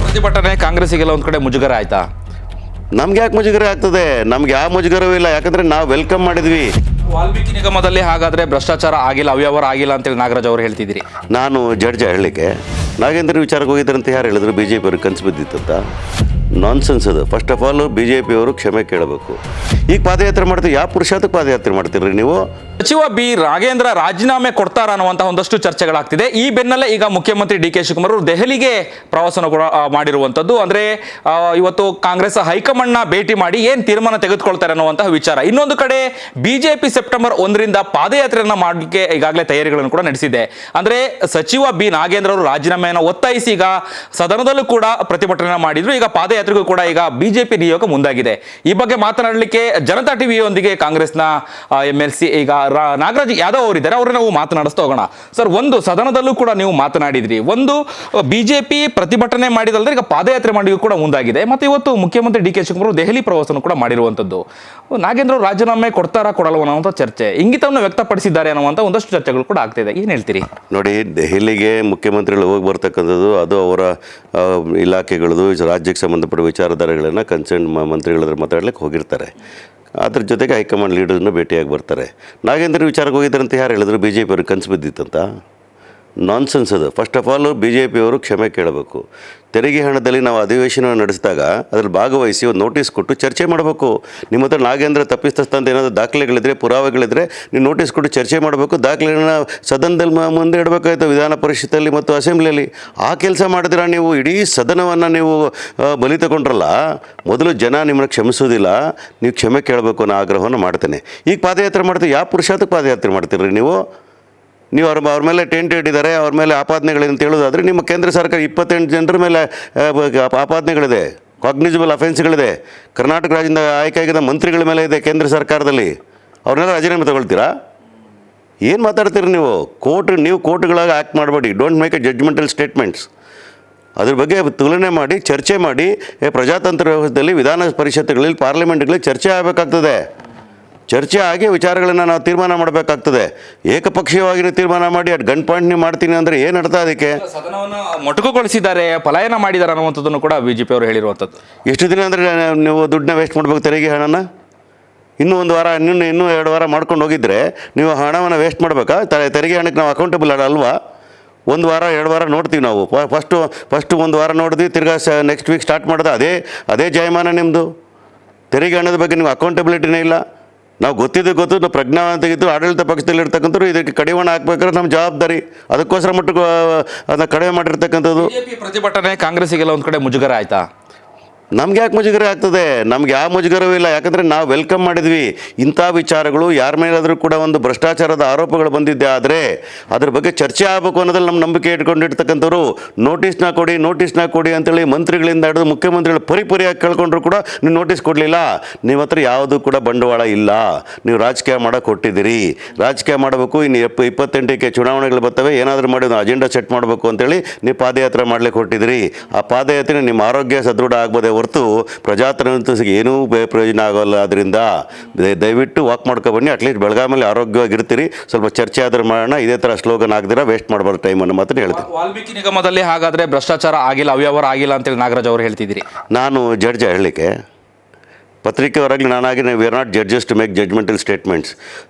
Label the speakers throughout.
Speaker 1: ಪ್ರತಿಭಟನೆ ಕಾಂಗ್ರೆಸ್ಸಿಗೆಲ್ಲ ಒಂದು ಕಡೆ ಮುಜುಗರ ಆಯ್ತಾ?
Speaker 2: ನಮ್ಗೆ ಯಾಕೆ ಮುಜುಗರ ಆಗ್ತದೆ? ನಮ್ಗೆ ಯಾವ ಮುಜುಗರವೂ ಇಲ್ಲ, ಯಾಕಂದರೆ ನಾವು ವೆಲ್ಕಮ್ ಮಾಡಿದ್ವಿ.
Speaker 1: ವಾಲ್ಮೀಕಿ ನಿಗಮದಲ್ಲಿ ಹಾಗಾದರೆ ಭ್ರಷ್ಟಾಚಾರ ಆಗಿಲ್ಲ, ಅವ್ಯವಹಾರ ಆಗಿಲ್ಲ ಅಂತೇಳಿ ನಾಗರಾಜ್ ಅವರು ಹೇಳ್ತಿದ್ದೀರಿ.
Speaker 2: ನಾನು ಜಡ್ಜ್ ಹೇಳಲಿಕ್ಕೆ ನಾಗೇಂದ್ರ ವಿಚಾರಕ್ಕೆ ಹೋಗಿದ್ರಂತ ಯಾರು ಹೇಳಿದ್ರು? ಬಿ ಜೆ ಪಿಯವ್ರಿಗೆ ಕನಸು ಬಿದ್ದಿತ್ತಂತ. ನಾನ್ಸೆನ್ಸ್ ಅದು. First of all B J ಪಿಯವರು ಕ್ಷಮೆ ಕೇಳಬೇಕು. ಈಗ ಪಾದಯಾತ್ರೆ ಮಾಡ್ತೀವಿ, ಯಾವ ಪುರುಷಾರ್ಥಕ್ಕೆ ಪಾದಯಾತ್ರೆ ಮಾಡ್ತೀರಿ ನೀವು?
Speaker 1: ಸಚಿವ ಬಿ ನಾಗೇಂದ್ರ ರಾಜೀನಾಮೆ ಕೊಡ್ತಾರ ಅನ್ನುವಂತಹ ಒಂದಷ್ಟು ಚರ್ಚೆಗಳಾಗ್ತಿದೆ. ಈ ಬೆನ್ನಲ್ಲೇ ಈಗ ಮುಖ್ಯಮಂತ್ರಿ ಡಿ ಕೆ ಶಿವಕುಮಾರ್ ಅವರು ದೆಹಲಿಗೆ ಪ್ರವಾಸನ ಕೂಡ ಮಾಡಿರುವಂಥದ್ದು. ಅಂದರೆ ಇವತ್ತು ಕಾಂಗ್ರೆಸ್ ಹೈಕಮಾಂಡ್ನ ಭೇಟಿ ಮಾಡಿ ಏನು ತೀರ್ಮಾನ ತೆಗೆದುಕೊಳ್ತಾರೆ ಅನ್ನುವಂತಹ ವಿಚಾರ. ಇನ್ನೊಂದು ಕಡೆ ಬಿಜೆಪಿ ಸೆಪ್ಟೆಂಬರ್ 1ರಿಂದ ಪಾದಯಾತ್ರೆಯನ್ನು ಮಾಡಲಿಕ್ಕೆ ಈಗಾಗಲೇ ತಯಾರಿಗಳನ್ನು ಕೂಡ ನಡೆಸಿದೆ. ಅಂದರೆ ಸಚಿವ ಬಿ ನಾಗೇಂದ್ರ ಅವರು ರಾಜೀನಾಮೆಯನ್ನು ಒತ್ತಾಯಿಸಿ ಈಗ ಸದನದಲ್ಲೂ ಕೂಡ ಪ್ರತಿಭಟನೆ ಮಾಡಿದ್ರು. ಈಗ ಪಾದಯಾತ್ರೆಗೂ ಕೂಡ ಈಗ ಬಿಜೆಪಿ ನಿಯೋಗ ಮುಂದಾಗಿದೆ. ಈ ಬಗ್ಗೆ ಮಾತನಾಡಲಿಕ್ಕೆ ಜನತಾ ಟಿವಿಯೊಂದಿಗೆ ಕಾಂಗ್ರೆಸ್ನ MLC ಈಗ ನಾಗರಾಜ್ ಯಾದವ್ ಅವರಿದ್ದಾರೆ, ಅವ್ರನ್ನ ನಾವು ಮಾತನಾಡಿಸ್ತಾ ಹೋಗೋಣ. ಸರ್, ಒಂದು ಸದನದಲ್ಲೂ ಕೂಡ ನೀವು ಮಾತನಾಡಿದ್ರಿ, ಒಂದು ಬಿಜೆಪಿ ಪ್ರತಿಭಟನೆ ಮಾಡಿದಲ್ಲದೆ ಈಗ ಪಾದಯಾತ್ರೆ ಮಾಡಿಗೂ ಕೂಡ ಮುಂದಾಗಿದೆ. ಮತ್ತು ಇವತ್ತು ಮುಖ್ಯಮಂತ್ರಿ ಡಿ ಕೆ ಶಿವಕುಮಾರ್ ದೆಹಲಿ ಪ್ರವಾಸವನ್ನು ಕೂಡ ಮಾಡಿರುವಂಥದ್ದು. ನಾಗೇಂದ್ರ ಅವರು ರಾಜೀನಾಮೆ ಕೊಡ್ತಾರಾ ಕೊಡಲ್ವ ಅನ್ನುವಂಥ ಚರ್ಚೆ, ಇಂಗಿತವನ್ನು ವ್ಯಕ್ತಪಡಿಸಿದ್ದಾರೆ ಅನ್ನುವಂಥ ಒಂದಷ್ಟು ಚರ್ಚೆಗಳು ಕೂಡ ಆಗ್ತಿದೆ. ಏನು ಹೇಳ್ತೀರಿ?
Speaker 2: ನೋಡಿ, ದೆಹಲಿಗೆ ಮುಖ್ಯಮಂತ್ರಿಗಳು ಹೋಗಿ ಬರ್ತಕ್ಕಂಥದ್ದು ಅದು ಅವರ ಇಲಾಖೆಗಳದು, ರಾಜ್ಯಕ್ಕೆ ಸಂಬಂಧಪಟ್ಟ ವಿಚಾರಧಾರೆಗಳನ್ನು ಕನ್ಸರ್ನ್ ಮಂತ್ರಿಗಳ ಮಾತಾಡ್ಲಿಕ್ಕೆ ಹೋಗಿರ್ತಾರೆ. ಅದ್ರ ಜೊತೆಗೆ ಹೈಕಮಾಂಡ್ ಲೀಡರ್ನ ಭೇಟಿಯಾಗಿ ಬರ್ತಾರೆ. ನಾಗೇಂದ್ರ ವಿಚಾರಕ್ಕೆ ಹೋಗಿದ್ದಾರಂತ ಯಾರು ಹೇಳಿದ್ರು? ಬಿ ಜೆ ಪಿಯವ್ರಿಗೆ ಕನಸು ಬಿದ್ದಿತ್ತಂತ. ನಾನ್ಸೆನ್ಸ್ ಅದು. First of all B J ಪಿಯವರು ಕ್ಷಮೆ ಕೇಳಬೇಕು. ತೆರಿಗೆ ಹಣದಲ್ಲಿ ನಾವು ಅಧಿವೇಶನವನ್ನು ನಡೆಸಿದಾಗ ಅದರಲ್ಲಿ ಭಾಗವಹಿಸಿ ಒಂದು ನೋಟಿಸ್ ಕೊಟ್ಟು ಚರ್ಚೆ ಮಾಡಬೇಕು. ನಿಮ್ಮ ಹತ್ರ ನಾಗೇಂದ್ರ ತಪ್ಪಿಸ್ತಂತ ಏನಾದರೂ ದಾಖಲೆಗಳಿದ್ರೆ, ಪುರಾವೆಗಳಿದ್ರೆ ನೀವು ನೋಟಿಸ್ ಕೊಟ್ಟು ಚರ್ಚೆ ಮಾಡಬೇಕು. ದಾಖಲೆಗಳನ್ನ ಸದನದಲ್ಲಿ ಮುಂದೆ ಇಡಬೇಕಾಯ್ತು, ವಿಧಾನ ಪರಿಷತ್ತಲ್ಲಿ ಮತ್ತು ಅಸೆಂಬ್ಲಿಯಲ್ಲಿ. ಆ ಕೆಲಸ ಮಾಡಿದ್ರೆ ನೀವು ಇಡೀ ಸದನವನ್ನು ನೀವು ಬಲಿ ತಗೊಂಡ್ರಲ್ಲ. ಮೊದಲು ಜನ ನಿಮ್ಮನ್ನು ಕ್ಷಮಿಸೋದಿಲ್ಲ, ನೀವು ಕ್ಷಮೆ ಕೇಳಬೇಕು ಅನ್ನೋ ಆಗ್ರಹವನ್ನು ಮಾಡ್ತೇನೆ. ಈಗ ಪಾದಯಾತ್ರೆ ಮಾಡ್ತೀವಿ, ಯಾವ ಪುರುಷಾರ್ಥಕ್ಕೆ ಪಾದಯಾತ್ರೆ ಮಾಡ್ತೀರಿ ನೀವು? ನೀವು ಅವ್ರ ಮೇಲೆ ಟೆಂಟ್ ಇಟ್ಟಿದ್ದಾರೆ, ಅವ್ರ ಮೇಲೆ ಆಪಾದನೆಗಳಿದೆ ಅಂತ ಹೇಳೋದಾದರೆ ನಿಮ್ಮ ಕೇಂದ್ರ ಸರ್ಕಾರ 28 ಜನರ ಮೇಲೆ ಆಪಾದನೆಗಳಿದೆ, ಕಾಗ್ನಿಸಿಬಲ್ ಅಫೆನ್ಸ್ಗಳಿದೆ. ಕರ್ನಾಟಕ ರಾಜ್ಯದಿಂದ ಆಯ್ಕೆಯಾಗಿದ್ದ ಮಂತ್ರಿಗಳ ಮೇಲೆ ಇದೆ ಕೇಂದ್ರ ಸರ್ಕಾರದಲ್ಲಿ. ಅವ್ರನ್ನೆಲ್ಲ ರಾಜೀನಾಮೆ ತಗೊಳ್ತೀರಾ? ಏನು ಮಾತಾಡ್ತೀರಿ ನೀವು? ನೀವು ಕೋರ್ಟ್ಗಳಾಗಿ ಆ್ಯಕ್ಟ್ ಮಾಡಬೇಡಿ. Don't make A judgemental statements. ಅದ್ರ ಬಗ್ಗೆ ತುಲನೆ ಮಾಡಿ, ಚರ್ಚೆ ಮಾಡಿ. ಪ್ರಜಾತಂತ್ರ ವ್ಯವಸ್ಥೆಯಲ್ಲಿ ವಿಧಾನ ಪರಿಷತ್ತುಗಳಲ್ಲಿ, ಪಾರ್ಲಿಮೆಂಟ್ಗಳಲ್ಲಿ ಚರ್ಚೆ ಆಗಬೇಕಾಗ್ತದೆ. ಚರ್ಚೆ ಆಗಿ ವಿಚಾರಗಳನ್ನು ನಾವು ತೀರ್ಮಾನ ಮಾಡಬೇಕಾಗ್ತದೆ. ಏಕಪಕ್ಷೀಯವಾಗಿ ತೀರ್ಮಾನ ಮಾಡಿ ಗನ್ ಪಾಯಿಂಟ್ ನೀವು ಮಾಡ್ತೀನಿ ಅಂದರೆ ಏನು ಅರ್ಥ? ಅದಕ್ಕೆ
Speaker 1: ಸದನವನ್ನು ಮೊಟಕುಗೊಳಿಸಿದ್ದಾರೆ, ಪಲಾಯನ ಮಾಡಿದ್ದಾರೆ ಅನ್ನುವಂಥದ್ದನ್ನು ಕೂಡ ಬಿಜೆಪಿ ಅವರು ಹೇಳಿರುವಂಥದ್ದು.
Speaker 2: ಎಷ್ಟು ದಿನ ಅಂದರೆ ನೀವು ದುಡ್ಡನ್ನ ವೇಸ್ಟ್ ಮಾಡಬೇಕು, ತೆರಿಗೆ ಹಣನ? ಇನ್ನೂ 1 ವಾರ, ಇನ್ನೂ 2 ವಾರ ಮಾಡ್ಕೊಂಡು ಹೋಗಿದ್ದರೆ ನೀವು ಹಣವನ್ನು ವೇಸ್ಟ್ ಮಾಡಬೇಕಾ? ತೆರಿಗೆ ಹಣಕ್ಕೆ ನಾವು ಅಕೌಂಟಬಲ್ ಅಲ್ವಾ? 1 ವಾರ 2 ವಾರ ನೋಡ್ತೀವಿ ನಾವು. ಫಸ್ಟು 1 ವಾರ ನೋಡಿದ್ವಿ, ತಿರ್ಗಾ ನೆಕ್ಸ್ಟ್ ವೀಕ್ ಸ್ಟಾರ್ಟ್ ಮಾಡಿದೆ. ಅದೇ ಜಯಮಾನ ನಿಮ್ಮದು. ತೆರಿಗೆ ಹಣದ ಬಗ್ಗೆ ನೀವು ಅಕೌಂಟಬಿಲಿಟಿನೇ ಇಲ್ಲ. ನಾವು ಗೊತ್ತು, ನಾವು ಪ್ರಜ್ಞಾವಂತಿದ್ದು ಆಡಳಿತ ಪಕ್ಷದಲ್ಲಿ ಇರ್ತಕ್ಕಂಥವ್ರು ಇದಕ್ಕೆ ಕಡಿವಾಣ ಹಾಕ್ಬೇಕಾದ್ರೆ ನಮ್ಮ ಜವಾಬ್ದಾರಿ. ಅದಕ್ಕೋಸ್ಕರ ಮಟ್ಟಿಗೆ ಅದನ್ನ ಕಡಿಮೆ ಮಾಡಿರ್ತಕ್ಕಂಥದ್ದು.
Speaker 1: ಪ್ರತಿಭಟನೆ ಕಾಂಗ್ರೆಸ್ಸಿಗೆಲ್ಲ ಒಂದು ಕಡೆ ಮುಜುಗರ ಆಯ್ತಾ?
Speaker 2: ನಮ್ಗೆ ಯಾಕೆ ಮುಜುಗರ ಆಗ್ತದೆ? ನಮ್ಗೆ ಯಾವ ಮುಜುಗರವೂ ಇಲ್ಲ, ಯಾಕಂದರೆ ನಾವು ವೆಲ್ಕಮ್ ಮಾಡಿದ್ವಿ. ಇಂಥ ವಿಚಾರಗಳು ಯಾರ ಮೇಲಾದರೂ ಕೂಡ ಒಂದು ಭ್ರಷ್ಟಾಚಾರದ ಆರೋಪಗಳು ಬಂದಿದ್ದೆ ಆದರೆ ಅದ್ರ ಬಗ್ಗೆ ಚರ್ಚೆ ಆಗಬೇಕು ಅನ್ನೋದ್ರಲ್ಲಿ ನಮ್ಮ ನಂಬಿಕೆ ಇಟ್ಕೊಂಡಿರ್ತಕ್ಕಂಥವ್ರು. ನೋಟಿಸ್ನ ಕೊಡಿ ಅಂತೇಳಿ ಮಂತ್ರಿಗಳಿಂದ ಹಿಡಿದು ಮುಖ್ಯಮಂತ್ರಿಗಳು ಪರಿಯಾಗಿ ಕೇಳ್ಕೊಂಡ್ರು ಕೂಡ ನೀವು ನೋಟಿಸ್ ಕೊಡಲಿಲ್ಲ. ನಿಮ್ಮ ಹತ್ರ ಯಾವುದೂ ಕೂಡ ಬಂಡವಾಳ ಇಲ್ಲ. ನೀವು ರಾಜಕೀಯ ಮಾಡೋಕ್ಕೆ ಕೊಟ್ಟಿದ್ದೀರಿ. ರಾಜಕೀಯ ಮಾಡಬೇಕು. ಇನ್ನು 28ಕ್ಕೆ ಚುನಾವಣೆಗಳು ಬರ್ತವೆ, ಏನಾದರೂ ಮಾಡಿ ಒಂದು ಅಜೆಂಡಾ ಸೆಟ್ ಮಾಡಬೇಕು ಅಂತೇಳಿ ನೀವು ಪಾದಯಾತ್ರೆ ಮಾಡಲಿಕ್ಕೆ ಕೊಟ್ಟಿದ್ದೀರಿ. ಆ ಪಾದಯಾತ್ರೆ ನಿಮ್ಮ ಆರೋಗ್ಯ ಸದೃಢ ಆಗ್ಬೋದೇ ಹೊರತು ಪ್ರಜಾತಂತ್ರಕ್ಕೆ ಏನೂ ಪ್ರಯೋಜನ ಆಗೋಲ್ಲ. ಅದರಿಂದ ದಯವಿಟ್ಟು ವಾಕ್ ಮಾಡ್ಕೊಬನ್ನಿ. ಅಟ್ಲೀಸ್ಟ್ ಬೆಳಗಾಮಲ್ಲಿ ಆರೋಗ್ಯವಾಗಿರ್ತೀರಿ. ಸ್ವಲ್ಪ ಚರ್ಚೆ ಆದ್ರೆ ಮಾಡೋಣ. ಇದೇ ಥರ ಸ್ಲೋಗನ್ ಆಗದಿರ ವೇಸ್ಟ್ ಮಾಡಬಾರ್ದು ಟೈಮನ್ನು ಮಾತ್ರ ಹೇಳ್ತೀನಿ.
Speaker 1: ವಾಲ್ಮೀಕಿ ನಿಗಮದಲ್ಲಿ ಹಾಗಾದರೆ ಭ್ರಷ್ಟಾಚಾರ ಆಗಿಲ್ಲ, ಅವ್ಯವಹಾರ ಆಗಿಲ್ಲ ಅಂತೇಳಿ ನಾಗರಾಜ್ ಅವರು ಹೇಳ್ತಿದ್ದೀರಿ.
Speaker 2: ನಾನು ಜಡ್ಜ್ ಹೇಳಲಿಕ್ಕೆ, ಪತ್ರಿಕೆಯವರಾಗಲಿ ನಾನಾಗಿ we are not judges to make judgmental statements.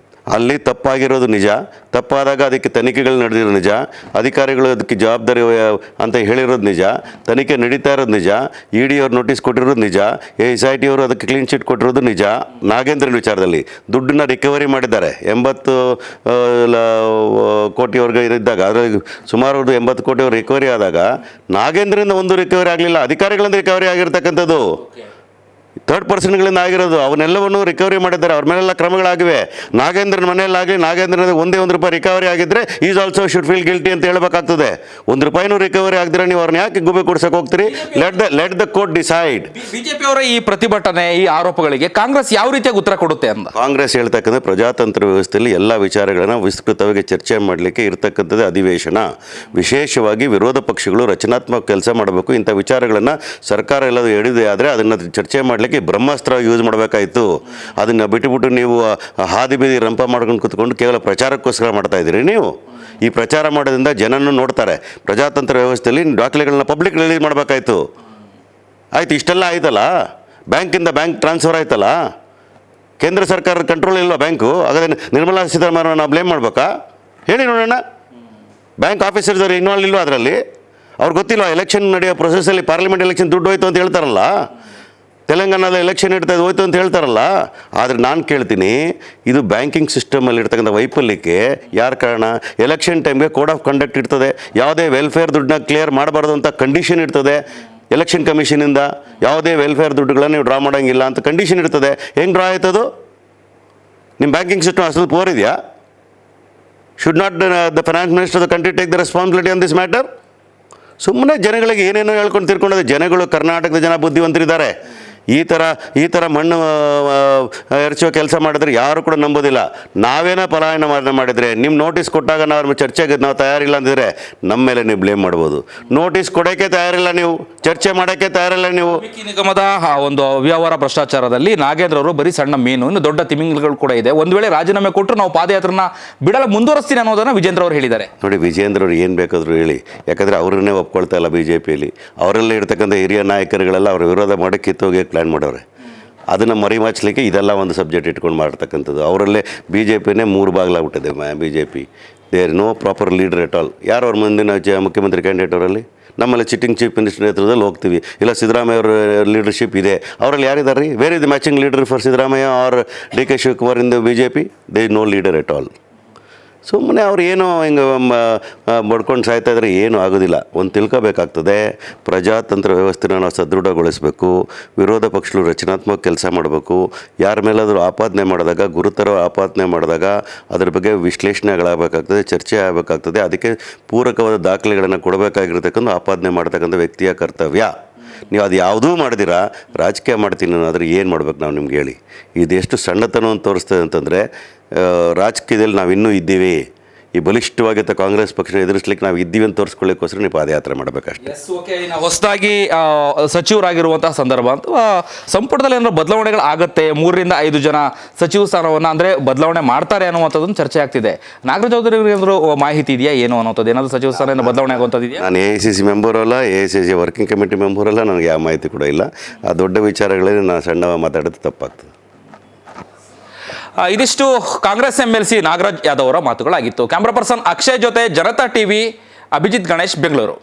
Speaker 2: ಅಲ್ಲಿ ತಪ್ಪಾಗಿರೋದು ನಿಜ. ತಪ್ಪಾದಾಗ ಅದಕ್ಕೆ ತನಿಖೆಗಳು ನಡೆದಿರೋದು ನಿಜ. ಅಧಿಕಾರಿಗಳು ಅದಕ್ಕೆ ಜವಾಬ್ದಾರಿ ಅಂತ ಹೇಳಿರೋದು ನಿಜ. ತನಿಖೆ ನಡೀತಾ ಇರೋದು ನಿಜ. ED ಅವ್ರು ನೋಟಿಸ್ ಕೊಟ್ಟಿರೋದು ನಿಜ. SIT ಅವರು ಅದಕ್ಕೆ ಕ್ಲೀನ್ ಚಿಟ್ ಕೊಟ್ಟಿರೋದು ನಿಜ. ನಾಗೇಂದ್ರನ ವಿಚಾರದಲ್ಲಿ ದುಡ್ಡನ್ನ ರಿಕವರಿ ಮಾಡಿದ್ದಾರೆ. 80 ಕೋಟಿವರೆಗೆ ಇದ್ದಾಗ ಅದರಲ್ಲಿ ಸುಮಾರು 80 ಕೋಟಿಯವರು ರಿಕವರಿ ಆದಾಗ ನಾಗೇಂದ್ರನಿಂದ ಒಂದು ರಿಕವರಿ ಆಗಲಿಲ್ಲ, ಅಧಿಕಾರಿಗಳಿಂದ ರಿಕವರಿ ಆಗಿರ್ತಕ್ಕಂಥದ್ದು. ಥರ್ಡ್ ಪರ್ಸನ್ಗಳಿಂದ ಆಗಿರೋದು. ಅವನ್ನೆಲ್ಲವನ್ನು ರಿಕವರಿ ಮಾಡಿದ್ದಾರೆ. ಅವ್ರ ಮೇಲೆಲ್ಲ ಕ್ರಮಗಳಾಗಿವೆ. ನಾಗೇಂದ್ರನ ಮನೆಯಲ್ಲಾಗಲಿ ನಾಗೇಂದ್ರನ ಒಂದೇ ₹1 ರಿಕವರಿ ಆಗಿದ್ದರೆ is also should feel guilty ಅಂತ ಹೇಳಬೇಕಾಗ್ತದೆ. ₹1 ರಿಕವರಿ ಆಗಿದ್ರೆ ನೀವು ಅವ್ರನ್ನ ಯಾಕೆ ಗುಬೆ ಕೊಡ್ಸಕ್ಕೆ ಹೋಗ್ತೀರಿ? Let the court decide.
Speaker 1: BJP ಅವರ ಈ ಪ್ರತಿಭಟನೆ, ಈ ಆರೋಪಗಳಿಗೆ ಕಾಂಗ್ರೆಸ್ ಯಾವ ರೀತಿಯಾಗಿ ಉತ್ತರ ಕೊಡುತ್ತೆ ಅಂತ?
Speaker 2: ಕಾಂಗ್ರೆಸ್ ಹೇಳ್ತಕ್ಕಂಥ ಪ್ರಜಾತಂತ್ರ ವ್ಯವಸ್ಥೆಯಲ್ಲಿ ಎಲ್ಲ ವಿಚಾರಗಳನ್ನು ವಿಸ್ತೃತವಾಗಿ ಚರ್ಚೆ ಮಾಡಲಿಕ್ಕೆ ಇರ್ತಕ್ಕಂಥದ್ದು ಅಧಿವೇಶನ. ವಿಶೇಷವಾಗಿ ವಿರೋಧ ಪಕ್ಷಗಳು ರಚನಾತ್ಮಕ ಕೆಲಸ ಮಾಡಬೇಕು. ಇಂಥ ವಿಚಾರಗಳನ್ನು ಸರ್ಕಾರ ಎಲ್ಲದೂ ಹಿಡಿದೆ ಆದರೆ ಅದನ್ನು ಚರ್ಚೆ ಮಾಡಲಿಕ್ಕೆ ಬ್ರಹ್ಮಾಸ್ತ್ರ ಯೂಸ್ ಮಾಡಬೇಕಾಯಿತು. ಅದನ್ನು ಬಿಟ್ಟುಬಿಟ್ಟು ನೀವು ಹಾದಿ ಬೀದಿ ರಂಪ ಮಾಡ್ಕೊಂಡು ಕೂತ್ಕೊಂಡು ಕೇವಲ ಪ್ರಚಾರಕ್ಕೋಸ್ಕರ ಮಾಡ್ತಾ ಇದ್ದೀರಿ. ನೀವು ಈ ಪ್ರಚಾರ ಮಾಡೋದ್ರಿಂದ ಜನನೂ ನೋಡ್ತಾರೆ. ಪ್ರಜಾತಂತ್ರ ವ್ಯವಸ್ಥೆಯಲ್ಲಿ ದಾಖಲೆಗಳನ್ನ ಪಬ್ಲಿಕ್ ರಿಲೀಸ್ ಮಾಡಬೇಕಾಯಿತು. ಆಯ್ತು, ಇಷ್ಟೆಲ್ಲ ಆಯ್ತಲ್ಲ, ಬ್ಯಾಂಕಿಂದ ಬ್ಯಾಂಕ್ ಟ್ರಾನ್ಸ್ಫರ್ ಆಯ್ತಲ್ಲ, ಕೇಂದ್ರ ಸರ್ಕಾರದ ಕಂಟ್ರೋಲ್ ಇಲ್ವಾ ಬ್ಯಾಂಕು? ಹಾಗಾದ್ರೆ ನಿರ್ಮಲಾ ಸೀತಾರಾಮನ್ ನಾವು ಬ್ಲೇಮ್ ಮಾಡ್ಬೇಕಾ? ಹೇಳಿ ನೋಡೋಣ. ಬ್ಯಾಂಕ್ ಆಫೀಸರ್ಸ್ ಅವ್ರು ಇನ್ವಾಲ್ವ್ ಇಲ್ವಾ ಅದರಲ್ಲಿ? ಅವ್ರಿಗೆ ಗೊತ್ತಿಲ್ಲ ಎಲೆಕ್ಷನ್ ನಡೆಯೋ ಪ್ರೊಸೆಸ್ಸಲ್ಲಿ ಪಾರ್ಲಿಮೆಂಟ್ ಎಲೆಕ್ಷನ್ ದುಡ್ಡು ಹೋಯ್ತು ಅಂತ ಹೇಳ್ತಾರಲ್ಲ, ತೆಲಂಗಾಣದ ಎಲೆಕ್ಷನ್ ಇಡ್ತದೆ ಹೋಯ್ತು ಅಂತ ಹೇಳ್ತಾರಲ್ಲ. ಆದರೆ ನಾನು ಕೇಳ್ತೀನಿ, ಇದು ಬ್ಯಾಂಕಿಂಗ್ ಸಿಸ್ಟಮಲ್ಲಿ ಇರ್ತಕ್ಕಂಥ ವೈಫಲ್ಯಕ್ಕೆ ಯಾರು ಕಾರಣ? ಎಲೆಕ್ಷನ್ ಟೈಮ್ಗೆ ಕೋಡ್ ಆಫ್ ಕಂಡಕ್ಟ್ ಇರ್ತದೆ, ಯಾವುದೇ ವೆಲ್ಫೇರ್ ದುಡ್ಡನ್ನ ಕ್ಲಿಯರ್ ಮಾಡಬಾರ್ದು ಅಂತ ಕಂಡೀಷನ್ ಇರ್ತದೆ ಎಲೆಕ್ಷನ್ ಕಮಿಷನಿಂದ. ಯಾವುದೇ ವೆಲ್ಫೇರ್ ದುಡ್ಡುಗಳನ್ನ ನೀವು ಡ್ರಾ ಮಾಡೋಂಗಿಲ್ಲ ಅಂತ ಕಂಡೀಷನ್ ಇರ್ತದೆ. ಹೆಂಗೆ ಡ್ರಾ ಆಯ್ತದು? ನಿಮ್ಮ ಬ್ಯಾಂಕಿಂಗ್ ಸಿಸ್ಟಮ್ ಅಷ್ಟೊಂದು ಪೋರ್ ಇದೆಯಾ? Should not the finance minister of the country take the responsibility on this matter? ಸುಮ್ಮನೆ ಜನಗಳಿಗೆ ಏನೇನೋ ಹೇಳ್ಕೊಂಡು ತಿರ್ಕೊಂಡೋದು. ಜನಗಳು, ಕರ್ನಾಟಕದ ಜನ ಬುದ್ಧಿವಂತರಿದ್ದಾರೆ. ಈ ಥರ ಮಣ್ಣು ಎರಚೋ ಕೆಲಸ ಮಾಡಿದ್ರೆ ಯಾರು ಕೂಡ ನಂಬೋದಿಲ್ಲ. ನಾವೇನೋ ಪಲಾಯನ ಮಾಡಿದರೆ ನಿಮ್ಮ ನೋಟಿಸ್ ಕೊಟ್ಟಾಗ ನಾವು ಚರ್ಚೆಗೆ ನಾವು ತಯಾರಿಲ್ಲ ಅಂದಿದ್ರೆ ನಮ್ಮ ಮೇಲೆ ನೀವು ಬ್ಲೇಮ್ ಮಾಡ್ಬೋದು. ನೋಟಿಸ್ ಕೊಡೋಕ್ಕೆ ತಯಾರಿಲ್ಲ ನೀವು, ಚರ್ಚೆ ಮಾಡೋಕ್ಕೆ ತಯಾರಿಲ್ಲ ನೀವು.
Speaker 1: ವಾಲ್ಮೀಕಿ ನಿಗಮದ ಒಂದು ಅವ್ಯವಹಾರ ಭ್ರಷ್ಟಾಚಾರದಲ್ಲಿ ನಾಗೇಂದ್ರ ಅವರು ಬರೀ ಸಣ್ಣ ಮೀನು, ಇನ್ನು ದೊಡ್ಡ ತಿಮಿಂಗಲಗಳು ಕೂಡ ಇದೆ. ಒಂದು ವೇಳೆ ರಾಜೀನಾಮೆ ಕೊಟ್ಟರು ನಾವು ಪಾದಯಾತ್ರನ ಬಿಡಲು ಮುಂದುವರಿಸ್ತೀನಿ ಅನ್ನೋದನ್ನು ವಿಜೇಂದ್ರ ಅವರು ಹೇಳಿದ್ದಾರೆ.
Speaker 2: ನೋಡಿ, ವಿಜೇಂದ್ರ ಅವರು ಏನು ಬೇಕಾದರೂ ಹೇಳಿ, ಯಾಕಂದರೆ ಅವ್ರನ್ನೇ ಒಪ್ಕೊಳ್ತಾ ಇಲ್ಲ ಬಿ ಜೆ ಪಿಯಲ್ಲಿ. ಅವರಲ್ಲೇ ಇರ್ತಕ್ಕಂಥ ಹಿರಿಯ ನಾಯಕರುಗಳೆಲ್ಲ ಅವ್ರ ವಿರೋಧ ಮಾಡಿ ಕಿತ್ತೋಗಿ ಪ್ಲ್ಯಾನ್ ಮಾಡೋರೆ. ಅದನ್ನು ಮರಿಮಾಚಲಿಕ್ಕೆ ಇದೆಲ್ಲ ಒಂದು ಸಬ್ಜೆಕ್ಟ್ ಇಟ್ಕೊಂಡು ಮಾಡ್ತಕ್ಕಂಥದ್ದು. ಅವರಲ್ಲೇ ಬಿ ಜೆ ಪಿನೇ 3 ಭಾಗಲಾಗ್ಬಿಟ್ಟಿದೆ. B J P there no proper leader at all. ಯಾರು ಅವ್ರ ಮುಂದಿನ ಮುಖ್ಯಮಂತ್ರಿ ಕ್ಯಾಂಡಿಡೇಟ್ ಅವರಲ್ಲಿ? ನಮ್ಮಲ್ಲಿ ಸಿಟ್ಟಿಂಗ್ ಚೀಫ್ ಮಿನಿಸ್ಟರ್ ನೇತೃತ್ವದಲ್ಲಿ ಹೋಗ್ತೀವಿ, ಇಲ್ಲ ಸಿದ್ದರಾಮಯ್ಯ ಅವರ ಲೀಡರ್ಶಿಪ್ ಇದೆ. ಅವರಲ್ಲಿ ಯಾರಿದ್ದಾರೆ ರೀ? Where is the matching leader for Siddaramaiah or D K Shivakumar in the B J P? There is no leader at all. ಸುಮ್ಮನೆ ಅವ್ರು ಏನೋ ಹಿಂಗೆ ಬಡ್ಕೊಂಡು ಸಾಯ್ತಾ ಇದ್ರೆ ಏನೂ ಆಗೋದಿಲ್ಲ. ಒಂದು ತಿಳ್ಕೋಬೇಕಾಗ್ತದೆ, ಪ್ರಜಾತಂತ್ರ ವ್ಯವಸ್ಥೆನ ನಾವು ಸದೃಢಗೊಳಿಸಬೇಕು. ವಿರೋಧ ಪಕ್ಷಗಳು ರಚನಾತ್ಮಕ ಕೆಲಸ ಮಾಡಬೇಕು. ಯಾರ ಮೇಲಾದರೂ ಆಪಾದನೆ ಮಾಡಿದಾಗ, ಗುರುತರ ಆಪಾದನೆ ಮಾಡಿದಾಗ ಅದ್ರ ಬಗ್ಗೆ ವಿಶ್ಲೇಷಣೆಗಳಾಗಬೇಕಾಗ್ತದೆ, ಚರ್ಚೆ ಆಗಬೇಕಾಗ್ತದೆ. ಅದಕ್ಕೆ ಪೂರಕವಾದ ದಾಖಲೆಗಳನ್ನು ಕೊಡಬೇಕಾಗಿರ್ತಕ್ಕಂಥ ಆಪಾದನೆ ಮಾಡ್ತಕ್ಕಂಥ ವ್ಯಕ್ತಿಯ ಕರ್ತವ್ಯ. ನೀವು ಅದು ಯಾವುದೂ ಮಾಡಿದಿರಾ ರಾಜಕೀಯ ಮಾಡ್ತೀನಿ ಅನ್ನೋದ್ರೆ ಏನು ಮಾಡ್ಬೇಕು ನಾವು? ನಿಮ್ಗೆ ಹೇಳಿ, ಇದೆಷ್ಟು ಸಣ್ಣತನವನ್ನು ತೋರಿಸ್ತದೆ ಅಂತಂದರೆ, ರಾಜಕೀಯದಲ್ಲಿ ನಾವು ಇನ್ನೂ ಇದ್ದೀವಿ, ಈ ಬಲಿಷ್ಠವಾಗಿದ್ದ ಕಾಂಗ್ರೆಸ್ ಪಕ್ಷ ಎದುರಿಸ್ಲಿಕ್ಕೆ ನಾವು ಇದ್ದೀವಿ ಅಂತ ತೋರಿಸ್ಕೊಳ್ಳಿಕ್ಕೋಸ್ಕರ ನೀವು ಪಾದಯಾತ್ರೆ ಮಾಡಬೇಕಷ್ಟೇ.
Speaker 1: ಹೊಸದಾಗಿ ಸಚಿವರಾಗಿರುವಂತಹ ಸಂದರ್ಭ ಅಂತ ಸಂಪುಟದಲ್ಲಿ ಏನಾದರೂ ಬದಲಾವಣೆಗಳು ಆಗುತ್ತೆ, 3ರಿಂದ 5 ಜನ ಸಚಿವ ಸ್ಥಾನವನ್ನು ಅಂದರೆ ಬದಲಾವಣೆ ಮಾಡ್ತಾರೆ ಅನ್ನುವಂಥದ್ದನ್ನು ಚರ್ಚೆ ಆಗ್ತಿದೆ. ನಾಗರಾಜ್ ಚೌಧರಿ ಏನಾದರೂ ಮಾಹಿತಿ ಇದೆಯಾ ಏನು ಅನ್ನೋಂಥದ್ದು? ಏನಾದರೂ ಸಚಿವ ಸ್ಥಾನ ಬದಲಾವಣೆ ಆಗುವಂಥದ್ದು ಇದೆಯಾ?
Speaker 2: ನಾನು AICC ಮೆಂಬರ್ ಅಲ್ಲ, AICC ವರ್ಕಿಂಗ್ ಕಮಿಟಿ ಮೆಂಬರ್ ಅಲ್ಲ, ನನಗೆ ಯಾವ ಮಾಹಿತಿ ಕೂಡ ಇಲ್ಲ. ಆ ದೊಡ್ಡ ವಿಚಾರಗಳಲ್ಲಿ ನಾನು ಸಣ್ಣ ಮಾತಾಡೋದು ತಪ್ಪಾಗ್ತದೆ.
Speaker 1: ಇದಿಷ್ಟು ಕಾಂಗ್ರೆಸ್ MLC ನಾಗರಾಜ್ ಯಾದವ್ ಅವರ ಮಾತುಗಳಾಗಿತ್ತು. ಕ್ಯಾಮ್ರಾ ಪರ್ಸನ್ ಅಕ್ಷಯ್ ಜೊತೆ ಜನತಾ TV, ಅಭಿಜಿತ್ ಗಣೇಶ್, ಬೆಂಗಳೂರು.